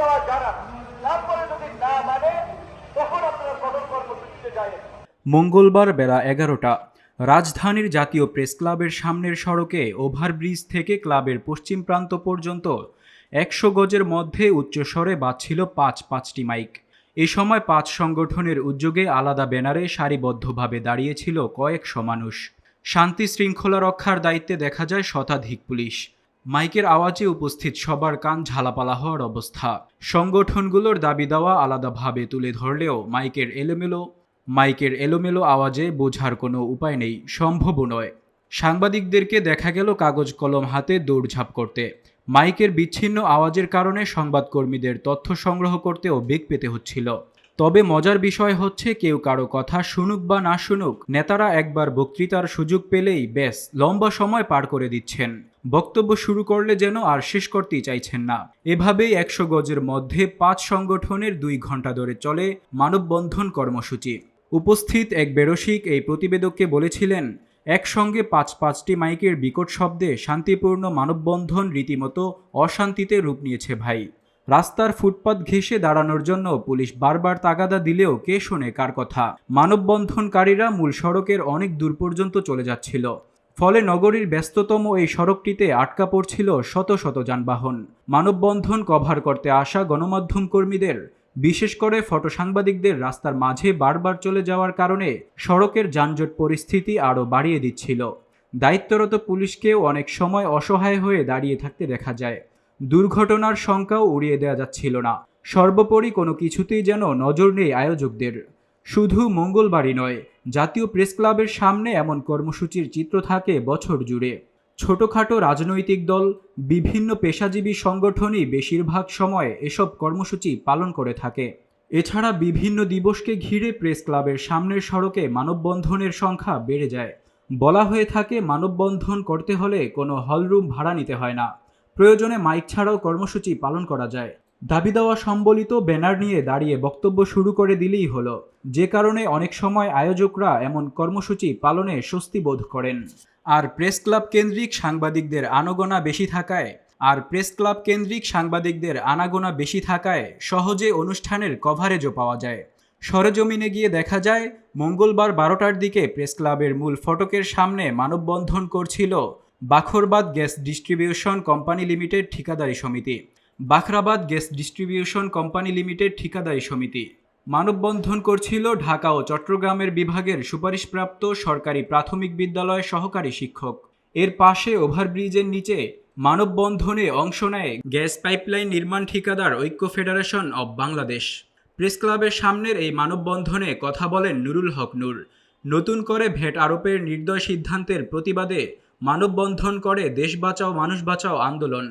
দেওয়া জানা, তারপরে যদি না মানে তখন আপনারা কঠোর কর্মসূচিতে যায়। মঙ্গলবার বেলা 11টা রাজধানীর জাতীয় প্রেস ক্লাবের সামনের সড়কে ওভারব্রিজ থেকে ক্লাবের পশ্চিম প্রান্ত পর্যন্ত 100 গজের মধ্যে উচ্চস্বরে বাজছিল পাঁচটি মাইক। এ সময় 5 সংগঠনের উদ্যোগে আলাদা ব্যানারে সারিবদ্ধভাবে দাঁড়িয়েছিল কয়েকশো মানুষ। শান্তি শৃঙ্খলা রক্ষার দায়িত্বে দেখা যায় শতাধিক পুলিশ। মাইকের আওয়াজে উপস্থিত সবার কান ঝালাপালা হওয়ার অবস্থা। সংগঠনগুলোর দাবি দেওয়া আলাদাভাবে তুলে ধরলেও মাইকের এলোমেলো আওয়াজে বোঝার কোনো উপায় নেই, সম্ভবও নয়। সাংবাদিকদেরকে দেখা গেল কাগজ কলম হাতে দৌড়ঝাঁপ করতে। মাইকের বিচ্ছিন্ন আওয়াজের কারণে সংবাদকর্মীদের তথ্য সংগ্রহ করতেও বেগ পেতে হচ্ছিল। তবে মজার বিষয় হচ্ছে, কেউ কারো কথা শুনুক বা না শুনুক, নেতারা একবার বক্তৃতার সুযোগ পেলেই ব্যাস লম্বা সময় পার করে দিচ্ছেন। বক্তব্য শুরু করলে যেন আর শেষ করতেই চাইছেন না। এভাবেই 100 গজের মধ্যে 5 সংগঠনের 2 ঘন্টা ধরে চলে মানববন্ধন কর্মসূচি। উপস্থিত এক বেরসিক এই প্রতিবেদককে বলেছিলেন, একসঙ্গে পাঁচটি মাইকের বিকট শব্দে শান্তিপূর্ণ মানববন্ধন রীতিমতো অশান্তিতে রূপ নিয়েছে ভাই। রাস্তার ফুটপাত ঘেঁষে দাঁড়ানোর জন্য পুলিশ বারবার তাগাদা দিলেও কে শোনে কার কথা। মানববন্ধনকারীরা মূল সড়কের অনেক দূর পর্যন্ত চলে যাচ্ছিল। ফলে নগরীর ব্যস্ততম এই সড়কটিতে আটকা পড়ছিল শত শত যানবাহন। মানববন্ধন কভার করতে আসা গণমাধ্যম কর্মীদের, বিশেষ করে ফটো সাংবাদিকদের রাস্তার মাঝে বারবার চলে যাওয়ার কারণে সড়কের যানজট পরিস্থিতি আরও বাড়িয়ে দিচ্ছিল। দায়িত্বরত পুলিশকেও অনেক সময় অসহায় হয়ে দাঁড়িয়ে থাকতে দেখা যায়। দুর্ঘটনার শঙ্কাও উড়িয়ে দেওয়া যাচ্ছিল না। সর্বোপরি কোনো কিছুতেই যেন নজর নেই আয়োজকদের। শুধু মঙ্গলবারই নয়, জাতীয় প্রেস ক্লাবের সামনে এমন কর্মসূচির চিত্র থাকে বছর জুড়ে। ছোটখাটো রাজনৈতিক দল, বিভিন্ন পেশাজীবী সংগঠনই বেশিরভাগ সময় এসব কর্মসূচি পালন করে থাকে। এছাড়া বিভিন্ন দিবসকে ঘিরে প্রেস ক্লাবের সামনের সড়কে মানববন্ধনের সংখ্যা বেড়ে যায়। বলা হয়ে থাকে, মানববন্ধন করতে হলে কোনো হলরুম ভাড়া নিতে হয় না, প্রয়োজনে মাইক ছাড়াও কর্মসূচি পালন করা যায়। দাবি দেওয়া সম্বলিত ব্যানার নিয়ে দাঁড়িয়ে বক্তব্য শুরু করে দিলেই হলো, যে কারণে অনেক সময় আয়োজকরা এমন কর্মসূচি পালনে স্বস্তি বোধ করেন। আর প্রেস ক্লাব কেন্দ্রিক সাংবাদিকদের আনাগোনা বেশি থাকায় সহজে অনুষ্ঠানের কভারেজও পাওয়া যায়। সরেজমিনে গিয়ে দেখা যায়, মঙ্গলবার 12টার দিকে প্রেস ক্লাবের মূল ফটকের সামনে মানববন্ধন করছিল Bakhrabad gas distribution company limited ঠিকাদারি সমিতি। মানববন্ধন করছিল ঢাকা ও চট্টগ্রামের বিভাগের সুপারিশপ্রাপ্ত সরকারি প্রাথমিক বিদ্যালয় সহকারী শিক্ষক। এর পাশে ওভারব্রিজের নিচে মানববন্ধনে অংশ নেয় গ্যাস পাইপলাইন নির্মাণ ঠিকাদার ঐক্য ফেডারেশন অব বাংলাদেশ। প্রেস ক্লাবের সামনের এই মানববন্ধনে কথা বলেন নুরুল হক নূর। নতুন করে ভ্যাট আরোপের নির্দয় সিদ্ধান্তের প্রতিবাদে মানববন্ধন করে দেশ বাঁচাও মানুষ বাঁচাও আন্দোলন।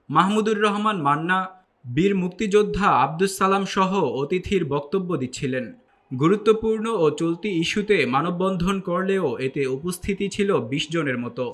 মাহমুদুর রহমান মান্না, বীর মুক্তিযোদ্ধা আব্দুস সালাম সহ অতিথির বক্তব্য দিচ্ছিলেন। গুরুত্বপূর্ণ ও চলতি ইস্যুতে মানববন্ধন করলেও এতে উপস্থিতি ছিল 20 জনের মতো।